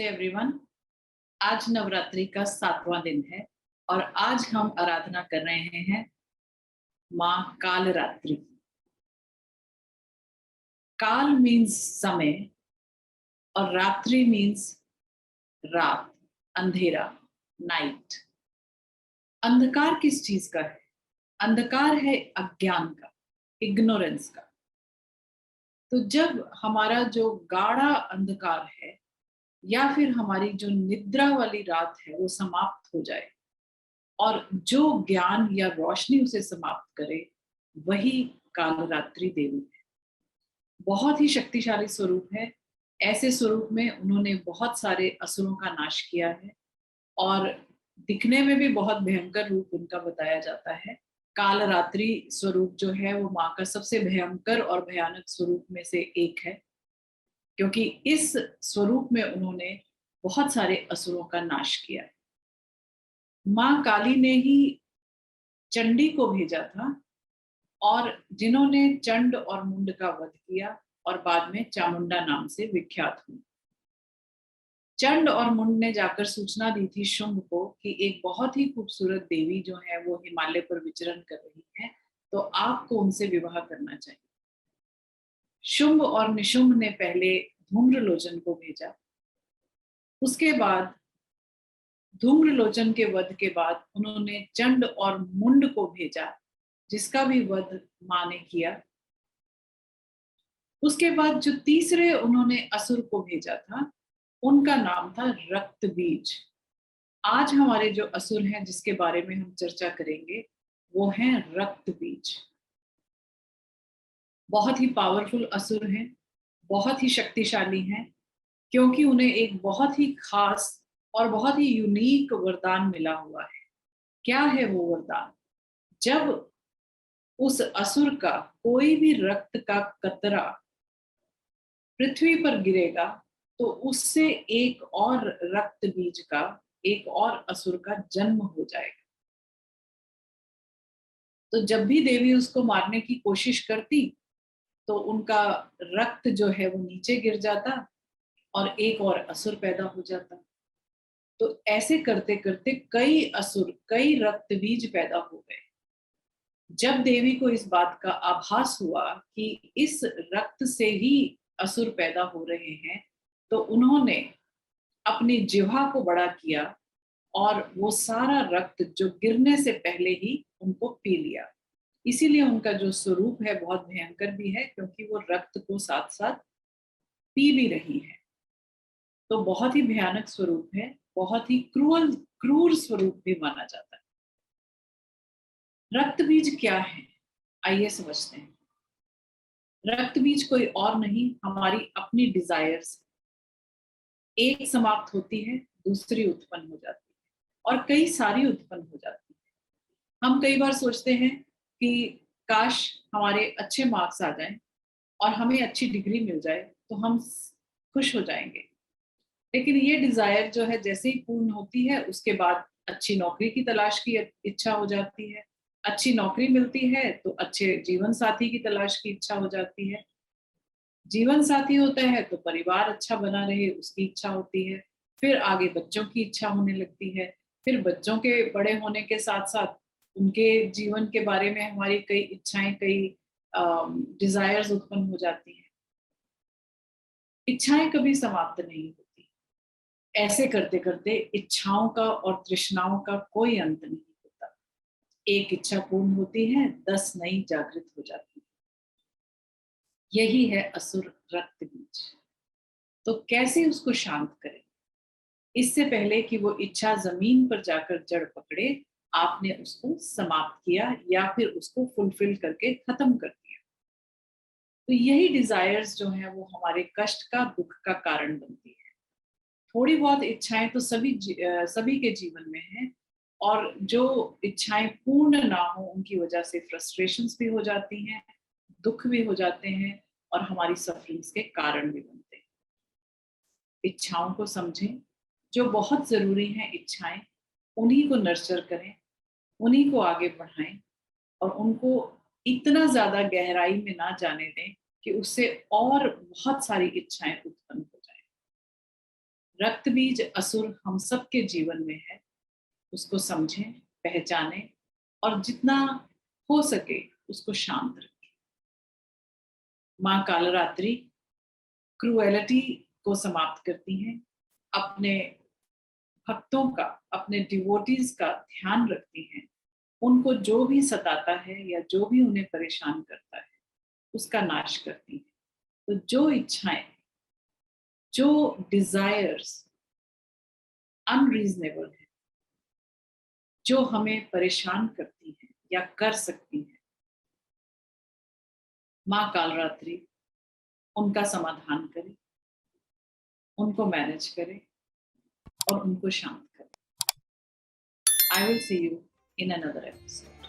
नमस्ते एवरीवन। आज नवरात्रि का 7वां दिन है और आज हम आराधना कर रहे हैं माँ कालरात्रि। काल मीन्स समय और रात्रि मीन्स रात, अंधेरा, नाइट। अंधकार किस चीज का है? अंधकार है अज्ञान का, इग्नोरेंस का। तो जब हमारा जो गाढ़ा अंधकार है या फिर हमारी जो निद्रा वाली रात है वो समाप्त हो जाए और जो ज्ञान या रोशनी उसे समाप्त करे, वही कालरात्रि देवी है। बहुत ही शक्तिशाली स्वरूप है। ऐसे स्वरूप में उन्होंने बहुत सारे असुरों का नाश किया है और दिखने में भी बहुत भयंकर रूप उनका बताया जाता है। कालरात्रि स्वरूप जो है वो माँ का सबसे भयंकर और भयानक स्वरूप में से एक है, क्योंकि इस स्वरूप में उन्होंने बहुत सारे असुरों का नाश किया है। माँ काली ने ही चंडी को भेजा था और जिन्होंने चंड और मुंड का वध किया और बाद में चामुंडा नाम से विख्यात हुई। चंड और मुंड ने जाकर सूचना दी थी शुंभ को कि एक बहुत ही खूबसूरत देवी जो है वो हिमालय पर विचरण कर रही है, तो आपको उनसे विवाह करना चाहिए। शुंभ और निशुंभ ने पहले धूम्रलोचन को भेजा। उसके बाद धूम्रलोचन के वध के बाद उन्होंने चंड और मुंड को भेजा, जिसका भी वध मां ने किया। उसके बाद जो तीसरे उन्होंने असुर को भेजा था, उनका नाम था रक्त बीज। आज हमारे जो असुर हैं जिसके बारे में हम चर्चा करेंगे वो हैं रक्त बीज। बहुत ही पावरफुल असुर हैं, बहुत ही शक्तिशाली हैं, क्योंकि उन्हें एक बहुत ही खास और बहुत ही यूनिक वरदान मिला हुआ है। क्या है वो वरदान? जब उस असुर का कोई भी रक्त का कतरा पृथ्वी पर गिरेगा तो उससे एक और रक्त बीज का, एक और असुर का जन्म हो जाएगा। तो जब भी देवी उसको मारने की कोशिश करती तो उनका रक्त जो है वो नीचे गिर जाता और एक और असुर पैदा हो जाता। तो ऐसे करते करते कई असुर, कई रक्त बीज पैदा हो गए। जब देवी को इस बात का आभास हुआ कि इस रक्त से ही असुर पैदा हो रहे हैं, तो उन्होंने अपनी जिह्वा को बड़ा किया और वो सारा रक्त जो गिरने से पहले ही उनको पी लिया। इसीलिए उनका जो स्वरूप है बहुत भयंकर भी है, क्योंकि वो रक्त को साथ साथ पी भी रही है। तो बहुत ही भयानक स्वरूप है, बहुत ही क्रूर स्वरूप भी माना जाता है। रक्त बीज क्या है, आइए समझते हैं। रक्त बीज कोई और नहीं, हमारी अपनी डिजायर्स। एक समाप्त होती है, दूसरी उत्पन्न हो जाती है और कई सारी उत्पन्न हो जाती है। हम कई बार सोचते हैं कि काश हमारे अच्छे मार्क्स आ जाएं और हमें अच्छी डिग्री मिल जाए तो हम खुश हो जाएंगे। लेकिन ये डिजायर जो है जैसे ही पूर्ण होती है उसके बाद अच्छी नौकरी की तलाश की इच्छा हो जाती है। अच्छी नौकरी मिलती है तो अच्छे जीवन साथी की तलाश की इच्छा हो जाती है। जीवन साथी होता है तो परिवार अच्छा बना रहे उसकी इच्छा होती है। फिर आगे बच्चों की इच्छा होने लगती है। फिर बच्चों के बड़े होने के साथ साथ उनके जीवन के बारे में हमारी कई इच्छाएं, कई डिजायर्स उत्पन्न हो जाती हैं। इच्छाएं कभी समाप्त नहीं होती। ऐसे करते करते इच्छाओं का और तृष्णाओं का कोई अंत नहीं होता। एक इच्छा पूर्ण होती है, 10 नई जागृत हो जाती है। यही है असुर रक्त बीज। तो कैसे उसको शांत करें? इससे पहले कि वो इच्छा जमीन पर जाकर जड़ पकड़े, आपने उसको समाप्त किया या फिर उसको फुलफिल करके खत्म कर दिया। तो यही डिजायर्स जो है वो हमारे कष्ट का, दुख का कारण बनती है। थोड़ी बहुत इच्छाएं तो सभी के जीवन में है, और जो इच्छाएं पूर्ण ना हो उनकी वजह से फ्रस्ट्रेशंस भी हो जाती हैं, दुख भी हो जाते हैं और हमारी सफरिंग्स के कारण भी बनते हैं। इच्छाओं को समझें, जो बहुत जरूरी हैं इच्छाएं, उन्हीं को नर्चर करें, उन्हीं को आगे बढ़ाएं और उनको इतना ज्यादा गहराई में ना जाने दें कि उससे और बहुत सारी इच्छाएं उत्पन्न हो जाएं। रक्त बीज असुर हम सबके जीवन में है, उसको समझें, पहचानें और जितना हो सके उसको शांत रखें। माँ कालरात्रि क्रूएलिटी को समाप्त करती हैं, अपने भक्तों का, अपने डिवोटीज का ध्यान रखती हैं, उनको जो भी सताता है या जो भी उन्हें परेशान करता है उसका नाश करती है। तो जो इच्छाएं, जो डिजायर्स अनरीजनेबल है, जो हमें परेशान करती हैं या कर सकती हैं, माँ कालरात्रि उनका समाधान करे, उनको मैनेज करे और उनको शांत करे। I will see you in another episode.